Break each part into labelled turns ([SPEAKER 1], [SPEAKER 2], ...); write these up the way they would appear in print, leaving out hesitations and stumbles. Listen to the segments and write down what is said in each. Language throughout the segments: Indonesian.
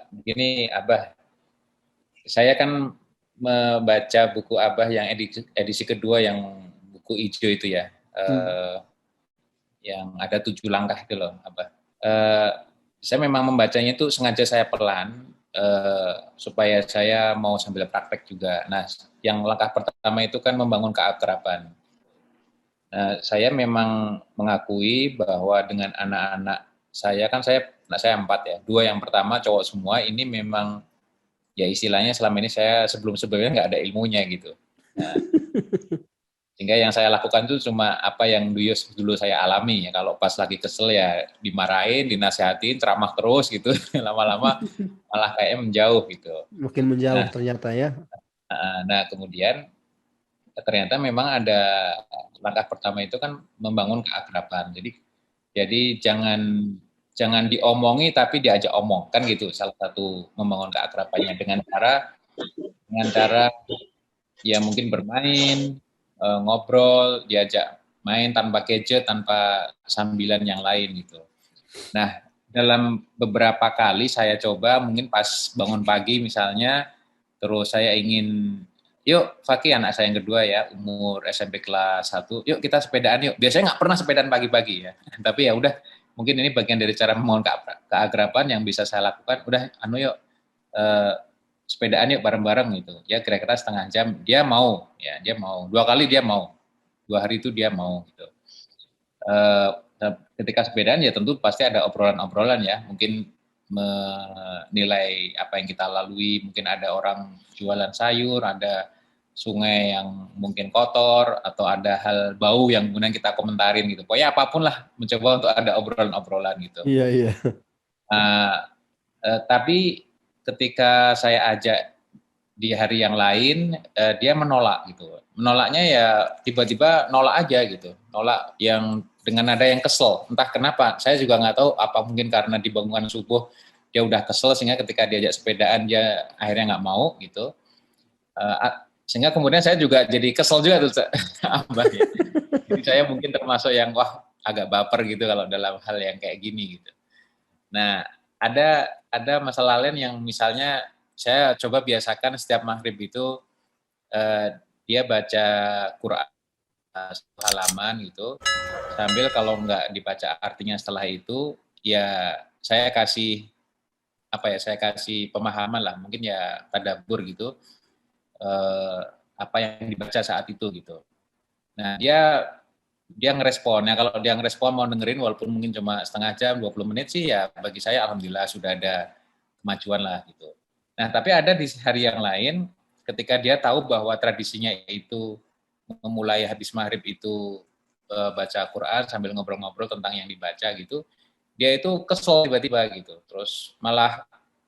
[SPEAKER 1] Begini Abah, saya kan membaca buku Abah yang edisi kedua yang buku hijau itu ya,
[SPEAKER 2] Hmm.
[SPEAKER 1] yang ada 7 langkah itu loh Abah. Eh, saya memang membacanya itu sengaja saya pelan supaya saya mau sambil praktek juga. Nah, yang langkah pertama itu kan membangun keakraban. Nah, saya memang mengakui bahwa dengan anak-anak saya kan anak saya 4 ya, 2 yang pertama cowok semua ini memang ya istilahnya selama ini saya sebelum-sebelumnya nggak ada ilmunya gitu. Nah, sehingga yang saya lakukan itu cuma apa yang dulu saya alami ya. Kalau pas lagi kesel ya dimarahin, dinasehatin, ceramah terus gitu. Lama-lama malah kayaknya menjauh gitu.
[SPEAKER 2] Makin menjauh
[SPEAKER 1] Nah,
[SPEAKER 2] ternyata ya.
[SPEAKER 1] nah kemudian ternyata memang ada langkah pertama itu kan membangun keakraban. Jadi jangan jangan diomongi tapi diajak omong kan gitu. Salah satu membangun keakrabannya dengan cara ya mungkin bermain, ngobrol, diajak main tanpa gadget, tanpa sambilan yang lain gitu. Nah, dalam beberapa kali saya coba mungkin pas bangun pagi misalnya, terus saya ingin, yuk Fakih anak saya yang kedua ya, umur SMP kelas 1, yuk kita sepedaan yuk. Biasanya nggak pernah sepedaan pagi-pagi ya, tapi ya udah, mungkin ini bagian dari cara membangun keakraban yang bisa saya lakukan, udah anu yuk, eh, sepedaan yuk bareng-bareng gitu. Ya kira-kira setengah jam dia mau, ya dia mau. 2 kali dia mau, 2 hari itu dia mau gitu. Eh, ketika sepedaan ya tentu pasti ada obrolan-obrolan ya. Mungkin menilai apa yang kita lalui. Mungkin ada orang jualan sayur, ada sungai yang mungkin kotor, atau ada hal bau yang kemudian kita komentarin gitu. Pokoknya apapun lah, mencoba untuk ada obrolan-obrolan gitu.
[SPEAKER 2] Iya, iya.
[SPEAKER 1] Nah, tapi ketika saya ajak di hari yang lain, dia menolak gitu. Menolaknya ya tiba-tiba nolak aja gitu. Nolak yang dengan nada yang kesel. Entah kenapa. Saya juga nggak tahu apa mungkin karena di bangunan subuh dia udah kesel sehingga ketika diajak sepedaan dia akhirnya nggak mau gitu. Sehingga kemudian saya juga jadi kesel juga tuh Abah ya. Jadi saya mungkin termasuk yang wah agak baper gitu kalau dalam hal yang kayak gini gitu. Nah, ada masalah lain yang misalnya saya coba biasakan setiap maghrib itu dia baca Quran halaman gitu, sambil kalau nggak dibaca artinya setelah itu, ya saya kasih apa ya, saya kasih pemahaman lah, mungkin ya tadabbur gitu, eh, apa yang dibaca saat itu gitu. Nah dia dia ngerespon, ya kalau dia ngerespon mau dengerin walaupun mungkin cuma setengah jam, 20 menit sih ya bagi saya alhamdulillah sudah ada kemajuan lah gitu. Nah tapi ada di hari yang lain ketika dia tahu bahwa tradisinya itu memulai habis maghrib itu baca Quran sambil ngobrol-ngobrol tentang yang dibaca gitu, dia itu kesel tiba-tiba gitu, terus malah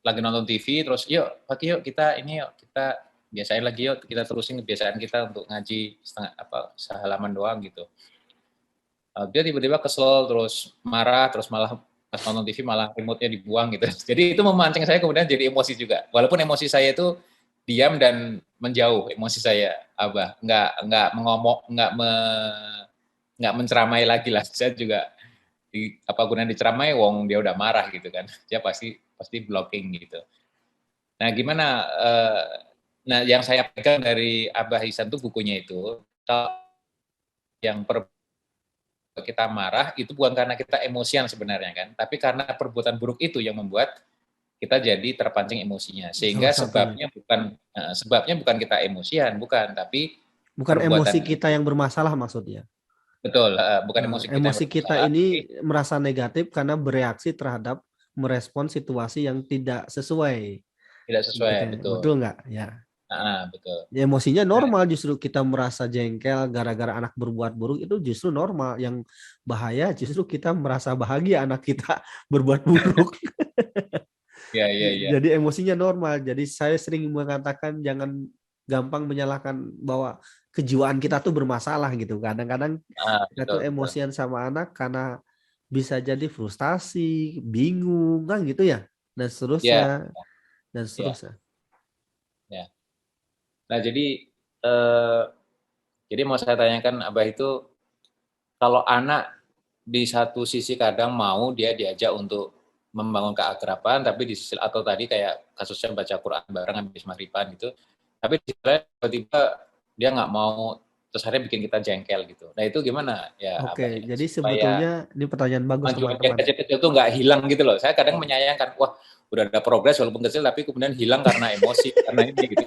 [SPEAKER 1] lagi nonton TV terus yuk Pak yuk kita ini yuk kita biasain lagi yuk kita terusin kebiasaan kita untuk ngaji setengah apa sehalaman doang gitu. Dia tiba-tiba kesel terus marah terus malah pas nonton TV malah remote-nya dibuang gitu. Jadi itu memancing saya kemudian jadi emosi juga. Walaupun emosi saya itu diam dan menjauh emosi saya, Abah. Nggak mengomong, nggak menceramai lagi lah. Saya juga apa gunanya diceramai, wong dia udah marah gitu kan. Dia pasti pasti blocking gitu. Nah gimana? Nah yang saya pegang dari Abah Ihsan tuh bukunya itu, yang kita marah itu bukan karena kita emosian sebenarnya kan, tapi karena perbuatan buruk itu yang membuat kita jadi terpancing emosinya.
[SPEAKER 2] Salah
[SPEAKER 1] Sehingga
[SPEAKER 2] satunya.
[SPEAKER 1] sebabnya bukan kita emosian, bukan, tapi
[SPEAKER 2] Bukan emosi
[SPEAKER 1] perbuatan
[SPEAKER 2] kita yang bermasalah maksudnya.
[SPEAKER 1] betul, bukan emosi kita yang
[SPEAKER 2] Emosi kita
[SPEAKER 1] bermasalah,
[SPEAKER 2] ini
[SPEAKER 1] tapi
[SPEAKER 2] merasa negatif karena bereaksi terhadap merespon situasi yang tidak sesuai.
[SPEAKER 1] tidak sesuai,
[SPEAKER 2] Gitu.
[SPEAKER 1] betul.
[SPEAKER 2] Betul nggak? Ya.
[SPEAKER 1] Betul.
[SPEAKER 2] Ya, emosinya
[SPEAKER 1] Nah,
[SPEAKER 2] normal, justru kita merasa jengkel gara-gara anak berbuat buruk itu justru normal. Yang bahaya justru kita merasa bahagia anak kita berbuat buruk.
[SPEAKER 1] ya, ya, ya.
[SPEAKER 2] Jadi emosinya normal. Jadi saya sering mengatakan jangan gampang menyalahkan bahwa kejiwaan kita tuh bermasalah gitu. Kadang-kadang kita tuh
[SPEAKER 1] Betul, betul.
[SPEAKER 2] emosian sama anak karena bisa jadi frustasi, bingung kan gitu ya. Dan
[SPEAKER 1] Ya,
[SPEAKER 2] seterusnya dan
[SPEAKER 1] ya,
[SPEAKER 2] seterusnya.
[SPEAKER 1] ya. Nah, eh, jadi mau saya tanyakan Abah itu kalau anak di satu sisi kadang mau dia diajak untuk membangun keakraban, tapi di sisi atau tadi kayak kasusnya baca Quran bareng habis maghriban gitu. Tapi di sisi lain tiba-tiba dia nggak mau, terus akhirnya bikin kita jengkel gitu. Nah itu gimana ya Abah
[SPEAKER 2] Oke,
[SPEAKER 1] ya,
[SPEAKER 2] jadi
[SPEAKER 1] supaya
[SPEAKER 2] sebetulnya ini pertanyaan bagus
[SPEAKER 1] kemajuan
[SPEAKER 2] teman-teman.
[SPEAKER 1] kecil-kecil itu nggak hilang gitu loh. Saya kadang menyayangkan, wah udah ada progres walaupun kecil tapi kemudian hilang karena emosi, karena ini gitu.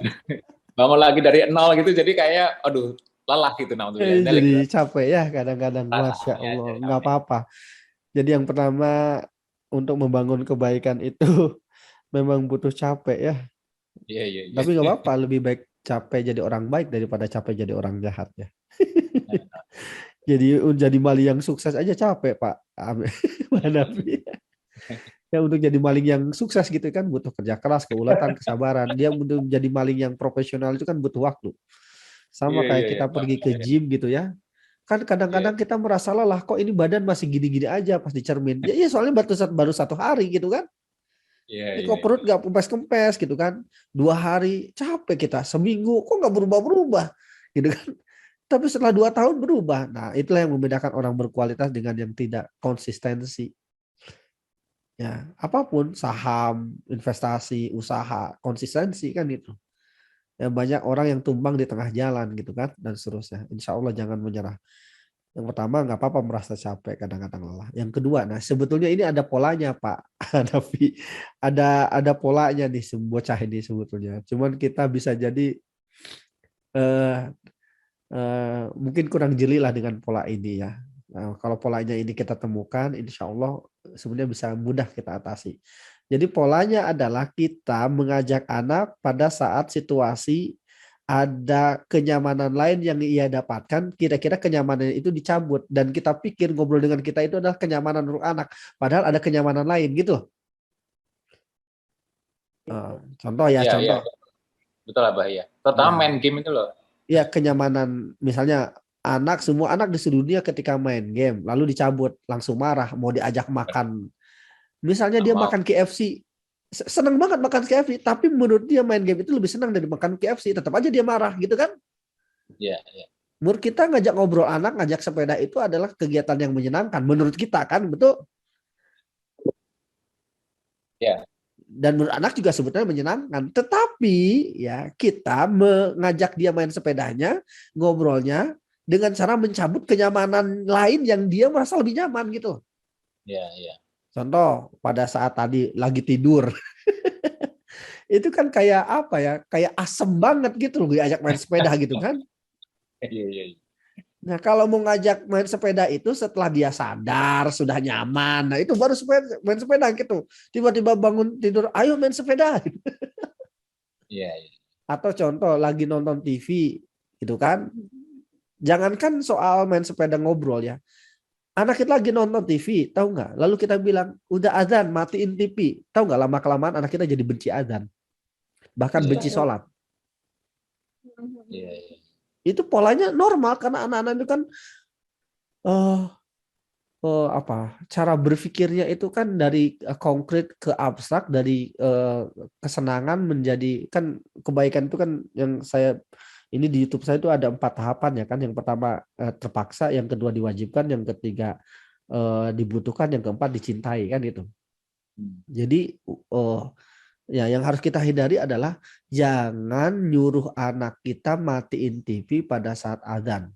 [SPEAKER 1] Bangun lagi dari nol gitu, jadi kayak aduh lelah gitu, naudzubillah dzalik
[SPEAKER 2] Jadi
[SPEAKER 1] gitu.
[SPEAKER 2] capek ya kadang-kadang, Masya
[SPEAKER 1] Rasanya
[SPEAKER 2] Allah,
[SPEAKER 1] jadi
[SPEAKER 2] nggak
[SPEAKER 1] capek.
[SPEAKER 2] apa-apa. Jadi yang pertama untuk membangun kebaikan itu memang butuh capek ya.
[SPEAKER 1] Iya, iya, iya.
[SPEAKER 2] Tapi nggak apa-apa, lebih baik capek jadi orang baik daripada capek jadi orang jahat ya. Jadi maling yang sukses aja capek Pak Amin. Hanafi. Ya untuk jadi maling yang sukses gitu kan butuh kerja keras, keuletan, kesabaran. Dia untuk jadi maling yang profesional itu kan butuh waktu. Sama
[SPEAKER 1] Iya,
[SPEAKER 2] kayak
[SPEAKER 1] iya, iya.
[SPEAKER 2] kita pergi ke gym gitu ya. Kan
[SPEAKER 1] Iya,
[SPEAKER 2] kadang-kadang kita merasa lelah, kok ini badan masih gini-gini aja pas dicermin. Ya iya soalnya baru 1 hari gitu kan.
[SPEAKER 1] iya,
[SPEAKER 2] Ini
[SPEAKER 1] iya,
[SPEAKER 2] kok perut
[SPEAKER 1] iya.
[SPEAKER 2] gak kempes-kempes gitu kan. 2 hari capek kita, seminggu kok nggak berubah-berubah gitu kan. Tapi setelah 2 tahun berubah. Nah itulah yang membedakan orang berkualitas dengan yang tidak konsistensi. Ya apapun saham, investasi, usaha, konsistensi kan itu. Ya banyak orang yang tumbang di tengah jalan gitu kan dan seterusnya. Insya Allah jangan menyerah. Yang pertama nggak apa-apa merasa capek kadang-kadang lelah. Yang kedua, nah sebetulnya ini ada polanya Pak. Tapi ada polanya nih bocah ini sebetulnya. Cuman kita bisa jadi eh, mungkin kurang jeli lah dengan pola ini ya. Nah, kalau polanya ini kita temukan, insya Allah sebenarnya bisa mudah kita atasi. Jadi polanya adalah kita mengajak anak pada saat situasi ada kenyamanan lain yang ia dapatkan, kira-kira kenyamanan itu dicabut dan kita pikir ngobrol dengan kita itu adalah kenyamanan untuk anak, padahal ada kenyamanan lain gitu. Contoh ya,
[SPEAKER 1] Iya, iya,
[SPEAKER 2] contoh.
[SPEAKER 1] betul Abah ya. Terutama
[SPEAKER 2] Ya,
[SPEAKER 1] main game itu loh.
[SPEAKER 2] ya kenyamanan misalnya semua anak di seluruh dunia ketika main game lalu dicabut langsung marah mau diajak makan. Misalnya
[SPEAKER 1] Nggak
[SPEAKER 2] dia
[SPEAKER 1] mau.
[SPEAKER 2] makan KFC, senang banget makan KFC, tapi menurut dia main game itu lebih senang dari makan KFC, tetap aja dia marah gitu kan.
[SPEAKER 1] Iya, iya.
[SPEAKER 2] Menurut kita ngajak ngobrol anak, ngajak sepeda itu adalah kegiatan yang menyenangkan menurut kita kan, betul?
[SPEAKER 1] Iya,
[SPEAKER 2] Dan menurut anak juga sebetulnya menyenangkan. Tetapi ya kita mengajak dia main sepedanya, ngobrolnya dengan cara mencabut kenyamanan lain yang dia merasa lebih nyaman gitu.
[SPEAKER 1] iya, iya.
[SPEAKER 2] Contoh pada saat tadi lagi tidur, itu kan kayak apa ya? Kayak asem banget gitu loh diajak main sepeda gitu kan.
[SPEAKER 1] Iya, iya, iya.
[SPEAKER 2] Nah, kalau mau ngajak main sepeda itu setelah dia sadar, sudah nyaman. Nah, itu baru main sepeda gitu. Tiba-tiba bangun tidur, ayo main sepeda.
[SPEAKER 1] Iya, iya.
[SPEAKER 2] Atau contoh lagi nonton TV gitu kan. Jangankan soal main sepeda ngobrol ya. Anak kita lagi nonton TV, tahu nggak? Lalu kita bilang, udah azan, matiin TV. Tahu nggak lama-kelamaan anak kita jadi benci azan. Bahkan
[SPEAKER 1] Iya,
[SPEAKER 2] benci sholat.
[SPEAKER 1] iya, iya.
[SPEAKER 2] Itu polanya normal karena anak-anak itu kan eh cara berpikirnya itu kan dari konkret ke abstrak, dari kesenangan menjadi kan kebaikan itu kan yang saya ini di YouTube saya itu ada 4 tahapan ya kan. Yang pertama terpaksa, yang kedua diwajibkan, yang ketiga dibutuhkan, yang keempat dicintai kan itu. Jadi ya yang harus kita hindari adalah jangan nyuruh anak kita matiin TV pada saat azan.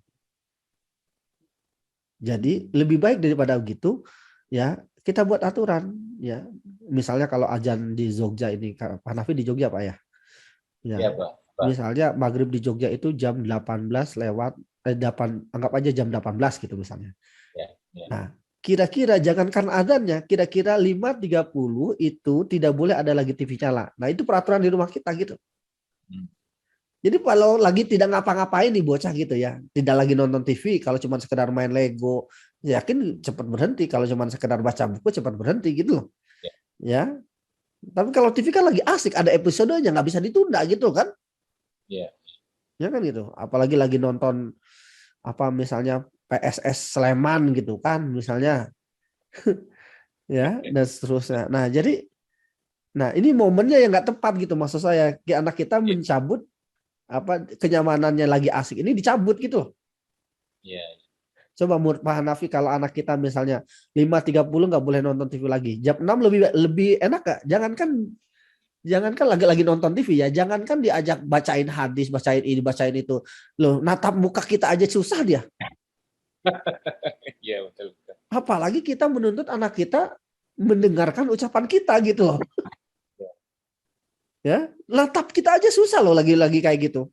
[SPEAKER 2] Jadi lebih baik daripada begitu ya kita buat aturan ya. Misalnya kalau azan di Jogja ini, Pak Hanafi di Jogja Pak ya. Ya.
[SPEAKER 1] Iya, Pak. Pak.
[SPEAKER 2] Misalnya maghrib di Jogja itu jam 18 lewat 8, anggap aja jam 18 gitu misalnya.
[SPEAKER 1] Iya, iya.
[SPEAKER 2] Nah, kira-kira jangankan azannya, kira-kira 5.30 itu tidak boleh ada lagi TV nyala. Nah, itu peraturan di rumah kita gitu. Jadi kalau lagi tidak ngapa-ngapain nih bocah gitu ya, tidak lagi nonton TV, kalau cuma sekedar main Lego, yakin cepat berhenti. Kalau cuma sekedar baca buku cepat berhenti gitu loh.
[SPEAKER 1] Iya,
[SPEAKER 2] Ya. Tapi kalau TV kan lagi asik, ada episodenya nggak bisa ditunda gitu kan?
[SPEAKER 1] iya.
[SPEAKER 2] Ya kan gitu. Apalagi lagi nonton apa misalnya PSS Sleman gitu kan, misalnya ya dan seterusnya. Nah ini momennya yang nggak tepat gitu maksud saya. Anak kita
[SPEAKER 1] Iya,
[SPEAKER 2] mencabut apa kenyamanannya lagi asik ini dicabut gitu loh.
[SPEAKER 1] iya.
[SPEAKER 2] Coba menurut Pak Hanafi kalau anak kita misalnya 5.30 nggak boleh nonton TV lagi. Jam 6 lebih lebih enak gak? Jangankan lagi nonton TV ya, jangankan diajak bacain hadis, bacain ini, bacain itu. Loh, natap muka kita aja susah dia.
[SPEAKER 1] Iya, betul, betul.
[SPEAKER 2] Apalagi kita menuntut anak kita mendengarkan ucapan kita gitu loh. Ya, natap kita aja susah loh lagi kayak gitu.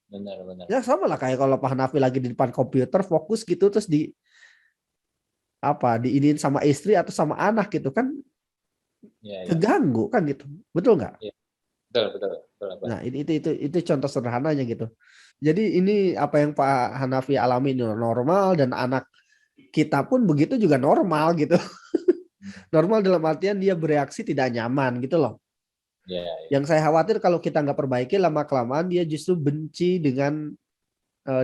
[SPEAKER 1] Benar, benar.
[SPEAKER 2] Ya sama lah kayak kalau Pak Hanafi lagi di depan komputer fokus gitu terus diinin sama istri atau sama anak gitu kan
[SPEAKER 1] Ya, ya.
[SPEAKER 2] keganggu kan gitu. Betul nggak?
[SPEAKER 1] Ya. Betul, betul, betul, Pak.
[SPEAKER 2] Nah, itu contoh sederhananya gitu. Jadi ini apa yang Pak Hanafi alami normal dan anak kita pun begitu juga normal gitu. Normal dalam artian dia bereaksi tidak nyaman gitu loh.
[SPEAKER 1] Ya, ya.
[SPEAKER 2] Yang saya khawatir kalau kita nggak perbaiki lama-kelamaan dia justru benci dengan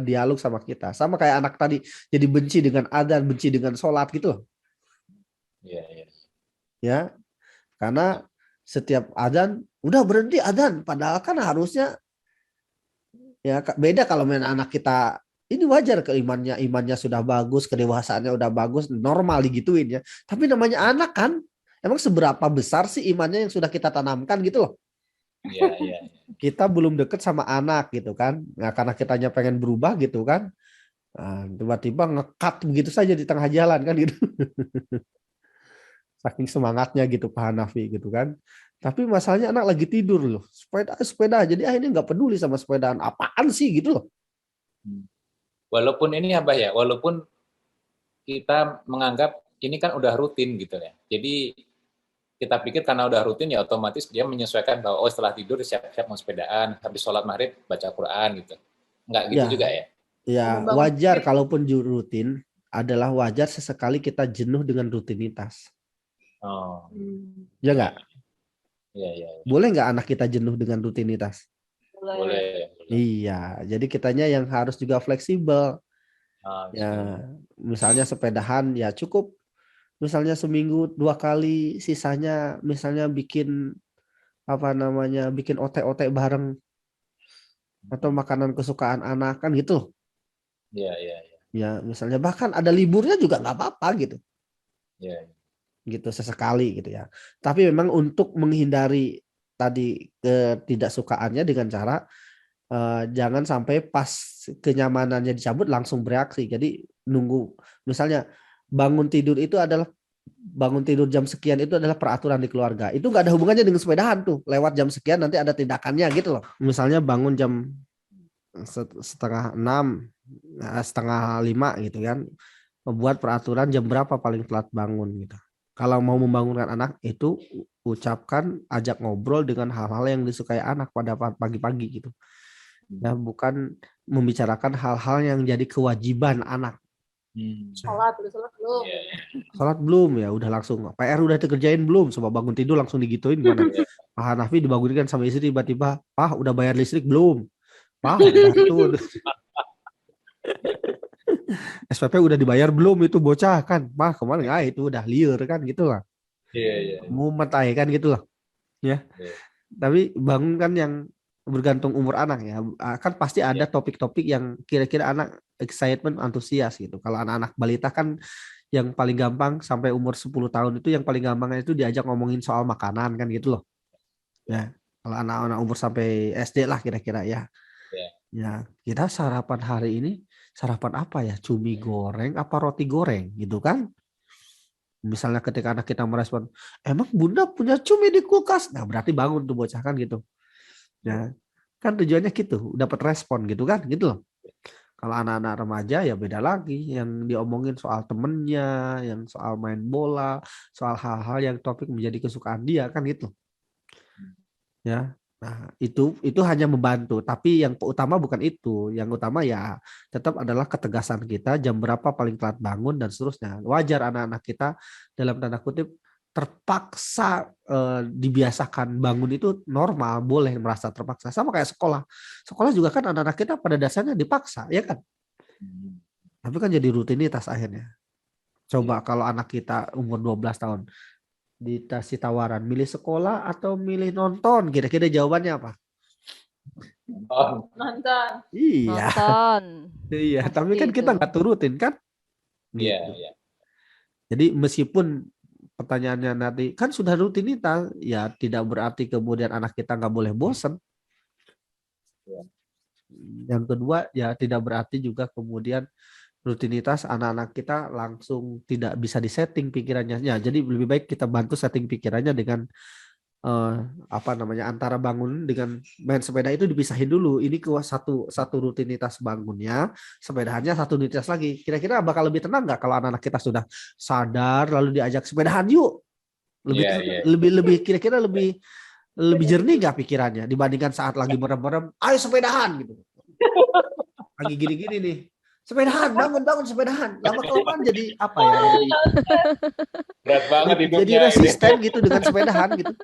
[SPEAKER 2] dialog sama kita. Sama kayak anak tadi jadi benci dengan adzan, benci dengan sholat gitu loh.
[SPEAKER 1] Ya, ya.
[SPEAKER 2] Ya, karena setiap adzan udah berhenti adzan padahal kan harusnya ya beda kalau main anak kita ini wajar imannya sudah bagus, kedewasaannya udah bagus, normal digituin ya. Tapi namanya anak kan, emang seberapa besar sih imannya yang sudah kita tanamkan gitu loh.
[SPEAKER 1] Ya, ya.
[SPEAKER 2] Kita belum deket sama anak gitu kan. Nah, karena kitanya pengen berubah gitu kan. Nah, tiba-tiba ngekat begitu saja di tengah jalan kan gitu. Saking semangatnya gitu Pak Hanafi gitu kan. Tapi masalahnya anak lagi tidur loh. Sepeda. Jadi akhirnya nggak peduli sama sepedaan. Apaan sih gitu loh.
[SPEAKER 1] Walaupun ini apa ya, walaupun kita menganggap ini kan udah rutin gitu ya. Jadi kita pikir karena udah rutin ya otomatis dia menyesuaikan bahwa oh setelah tidur siap-siap mau sepedaan, habis sholat maghrib baca Quran gitu. Enggak gitu
[SPEAKER 2] Ya,
[SPEAKER 1] juga ya?
[SPEAKER 2] ya wajar kalaupun rutin adalah wajar sesekali kita jenuh dengan rutinitas.
[SPEAKER 1] Oh,
[SPEAKER 2] Ya nggak?
[SPEAKER 1] iya, iya.
[SPEAKER 2] Boleh nggak anak kita jenuh dengan rutinitas?
[SPEAKER 1] Boleh.
[SPEAKER 2] Iya, jadi kitanya yang harus juga fleksibel. Ya,
[SPEAKER 1] Bismillah.
[SPEAKER 2] misalnya sepedahan ya cukup. Misalnya seminggu 2 kali, sisanya misalnya bikin bikin otek-otek bareng atau makanan kesukaan anak kan gitu.
[SPEAKER 1] Iya, iya, iya.
[SPEAKER 2] Ya, misalnya bahkan ada liburnya juga nggak apa-apa gitu.
[SPEAKER 1] Iya.
[SPEAKER 2] Gitu sesekali gitu ya. Tapi memang untuk menghindari tadi ketidaksukaannya dengan cara jangan sampai pas kenyamanannya dicabut langsung bereaksi. Jadi nunggu misalnya bangun tidur jam sekian itu adalah peraturan di keluarga. Itu nggak ada hubungannya dengan sepedahan tuh. Lewat jam sekian nanti ada tindakannya gitu loh. Misalnya bangun jam setengah 6, setengah 5 gitu kan. Membuat peraturan jam berapa paling telat bangun gitu. Kalau mau membangunkan anak itu ucapkan, ajak ngobrol dengan hal-hal yang disukai anak pada pagi-pagi gitu. Ya, bukan membicarakan hal-hal yang jadi kewajiban anak.
[SPEAKER 3] Sholat belum.
[SPEAKER 2] Sholat belum ya udah langsung PR udah dikerjain belum, coba bangun tidur langsung digituin gimana? Pak Hanafi dibangunkan sama istri tiba-tiba, Pak udah bayar listrik belum? Pak udah tuh SPP udah dibayar belum itu bocah kan? Pak kemarin itu udah liar kan gitu lah.
[SPEAKER 1] Iya.
[SPEAKER 2] Mumet aja kan gitu lah. Ya. Tapi bangun kan yang bergantung umur anak ya. Kan pasti ada topik-topik yang kira-kira anak excitement, antusias gitu. Kalau anak-anak balita kan yang paling gampang sampai umur 10 tahun itu yang paling gampang itu diajak ngomongin soal makanan kan gitu loh. Ya. Kalau anak-anak umur sampai SD lah kira-kira ya. Ya, kita sarapan hari ini sarapan apa ya? Cumi goreng apa roti goreng gitu kan? Misalnya ketika anak kita merespon, emang bunda punya cumi di kulkas? Nah berarti bangun tuh bocah kan gitu. Ya, kan tujuannya gitu, dapat respon gitu kan, gitu loh. Kalau anak-anak remaja ya beda lagi, yang diomongin soal temennya, yang soal main bola, soal hal-hal yang topik menjadi kesukaan dia kan gitu. Ya, nah itu hanya membantu, tapi yang utama bukan itu, yang utama ya tetap adalah ketegasan kita jam berapa paling telat bangun dan seterusnya. Wajar anak-anak kita dalam tanda kutip terpaksa dibiasakan bangun itu normal, boleh merasa terpaksa. Sama kayak sekolah. Sekolah juga kan anak-anak kita pada dasarnya dipaksa, ya kan? Tapi kan jadi rutinitas akhirnya. Coba kalau anak kita umur 12 tahun dikasih tawaran milih sekolah atau milih nonton, kira-kira jawabannya apa?
[SPEAKER 3] Nonton.
[SPEAKER 2] Iya,
[SPEAKER 4] Nonton.
[SPEAKER 2] iya. Tapi
[SPEAKER 4] Pasti
[SPEAKER 2] kan kita
[SPEAKER 4] itu.
[SPEAKER 2] nggak turutin kan?
[SPEAKER 1] Iya,
[SPEAKER 2] Gitu.
[SPEAKER 1] iya.
[SPEAKER 2] Jadi meskipun pertanyaannya nanti kan sudah rutinitas, ya tidak berarti kemudian anak kita nggak boleh bosan.
[SPEAKER 1] Iya.
[SPEAKER 2] Yang kedua, ya tidak berarti juga kemudian rutinitas anak-anak kita langsung tidak bisa disetting pikirannya. Ya, jadi lebih baik kita bantu setting pikirannya dengan apa namanya, antara bangun dengan main sepeda itu dipisahin dulu. Ini ke satu rutinitas bangunnya, sepedahannya satu rutinitas lagi. Kira-kira bakal lebih tenang nggak kalau anak-anak kita sudah sadar lalu diajak sepedahan yuk? Lebih
[SPEAKER 1] Iya, iya.
[SPEAKER 2] lebih kira-kira lebih jernih nggak pikirannya dibandingkan saat lagi merem-merem, ayo sepedahan gitu. Lagi gini-gini nih. Sepedahan, bangun sepedahan. Lama kelamaan jadi apa ya?
[SPEAKER 1] Berat banget
[SPEAKER 2] Jadi
[SPEAKER 1] hidupnya.
[SPEAKER 2] resisten gitu dengan sepedahan gitu.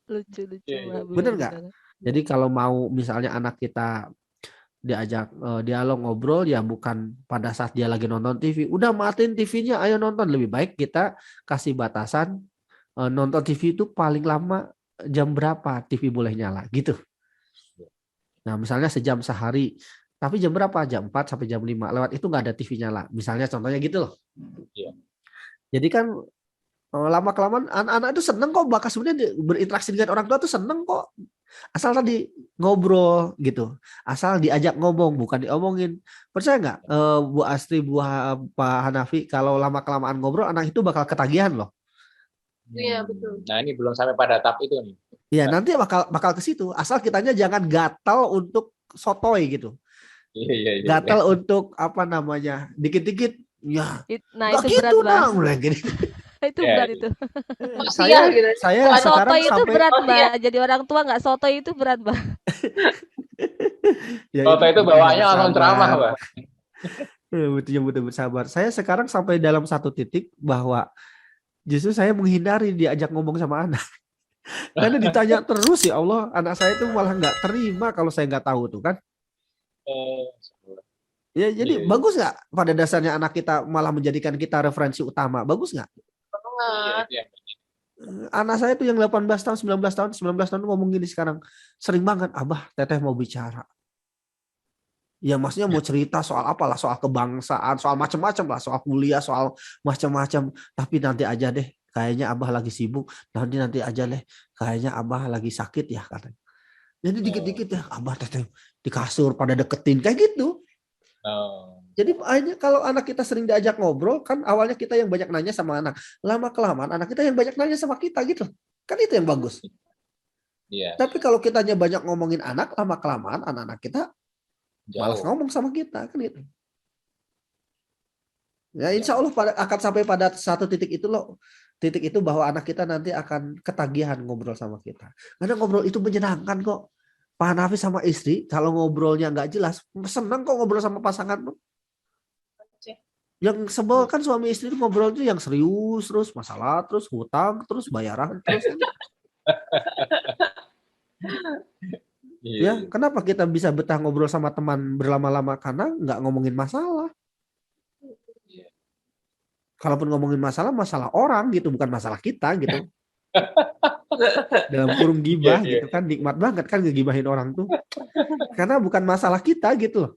[SPEAKER 4] Lucu
[SPEAKER 1] Iya, iya.
[SPEAKER 2] Bener nggak? Jadi kalau mau misalnya anak kita diajak dialog ngobrol, ya bukan pada saat dia lagi nonton TV. Udah matiin TV-nya, ayo nonton. Lebih baik kita kasih batasan nonton TV itu paling lama jam berapa TV boleh nyala gitu. Nah misalnya sejam sehari. Tapi jam berapa? Jam 4 sampai jam 5. Lewat itu nggak ada TV nyala. Misalnya contohnya gitu loh.
[SPEAKER 1] Iya.
[SPEAKER 2] Jadi kan lama-kelamaan anak-anak itu seneng kok, bahkan sebenarnya berinteraksi dengan orang tua tuh seneng kok. Asal tadi ngobrol gitu. Asal diajak ngomong, bukan diomongin. Percaya nggak Bu Astri, Pak Hanafi, kalau lama-kelamaan ngobrol anak itu bakal ketagihan loh.
[SPEAKER 3] Iya, betul.
[SPEAKER 1] Nah, ini belum sampai pada tahap itu nih.
[SPEAKER 2] Ya nanti bakal ke situ. Asal kitanya jangan gatal untuk sotoy gitu.
[SPEAKER 1] Iya.
[SPEAKER 2] Gatal untuk apa namanya, dikit-dikit ya
[SPEAKER 4] Nah
[SPEAKER 2] nggak
[SPEAKER 4] itu berat
[SPEAKER 2] gitu
[SPEAKER 4] Mbak.
[SPEAKER 2] nah gini.
[SPEAKER 4] Itu
[SPEAKER 1] Ya,
[SPEAKER 4] berat
[SPEAKER 1] gitu.
[SPEAKER 4] itu.
[SPEAKER 2] saya
[SPEAKER 3] gitu.
[SPEAKER 2] saya
[SPEAKER 4] Nggak
[SPEAKER 2] sekarang
[SPEAKER 4] sotoy itu
[SPEAKER 2] sampai
[SPEAKER 4] berat Mbak. Jadi orang tua nggak sotoy itu berat Mbak.
[SPEAKER 2] ya
[SPEAKER 1] Toto itu bawaannya langsung ceramah, Pak.
[SPEAKER 2] betul bersabar. Saya sekarang sampai dalam satu titik bahwa justru saya menghindari diajak ngomong sama anak. Karena ditanya terus, ya Allah, anak saya itu malah nggak terima kalau saya nggak tahu tuh kan. Ya jadi
[SPEAKER 1] Iya.
[SPEAKER 2] bagus nggak pada dasarnya anak kita malah menjadikan kita referensi utama? Bagus nggak?
[SPEAKER 1] Iya, itu yang
[SPEAKER 2] Anak saya tuh yang 18 tahun, 19 tahun ngomong gini sekarang. Sering banget, Abah, Teteh mau bicara. Ya maksudnya mau cerita soal apalah, soal kebangsaan, soal macam-macam lah, soal kuliah, soal macam-macam. Tapi nanti aja deh, kayaknya Abah lagi sibuk. Nanti aja deh, kayaknya Abah lagi sakit ya katanya. Jadi dikit-dikit ya, Abah Teteh di kasur pada deketin kayak gitu. Jadi akhirnya kalau anak kita sering diajak ngobrol, kan awalnya kita yang banyak nanya sama anak. Lama-kelamaan anak kita yang banyak nanya sama kita gitu. Kan itu yang bagus.
[SPEAKER 1] Iya.
[SPEAKER 2] Tapi kalau kitanya banyak ngomongin anak, lama-kelamaan anak-anak kita malas ngomong sama kita. Kan itu. Ya insya Allah akan sampai pada satu titik itu loh. Titik itu bahwa anak kita nanti akan ketagihan ngobrol sama kita. Karena ngobrol itu menyenangkan kok. Pak Hanafi sama istri, kalau ngobrolnya nggak jelas, senang kok ngobrol sama pasangan. Yang sebel kan suami istri itu ngobrol itu yang serius terus, masalah terus, hutang terus, bayaran terus. Ya, kenapa kita bisa betah ngobrol sama teman berlama-lama? Karena nggak ngomongin masalah. Kalaupun ngomongin masalah orang gitu, bukan masalah kita gitu. Dalam kurung gibah gitu kan, nikmat banget kan ngegibahin orang tuh. Karena bukan masalah kita gitu loh.